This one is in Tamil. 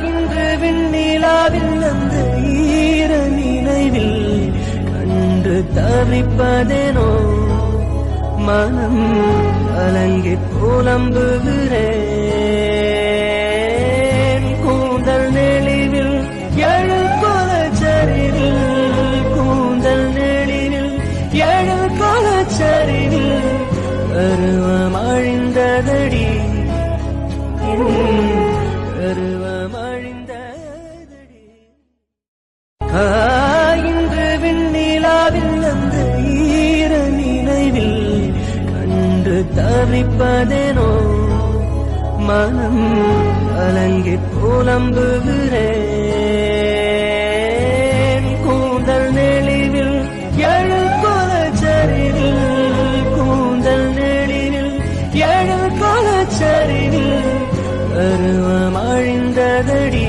இன்று விண்ணிலாவில் அந்த ஈர நினைவில் கண்டு தவிப்பதேனோ மனம் கலங்கி புலம்புகிறேன் கூந்தல் நெளிவில் எழுகொலச்சரிவில் கூந்தல் நெளிவில் எழுகொலச்சரிவில் பருவம் அழிந்ததடி பருவம் அழிந்ததடி இன்று விண்ணிலாவில் அந்த ஈர நினைவில் கண்டு தவிப்பதேனோ மனம் கலங்கி புலம்புகிறேன் கூந்தல் நெளிவில் எழுகொலச்சரிவில் கூந்தல் நெளிவில் எழுகொலச்சரிவில் பருவம் அழிந்ததடி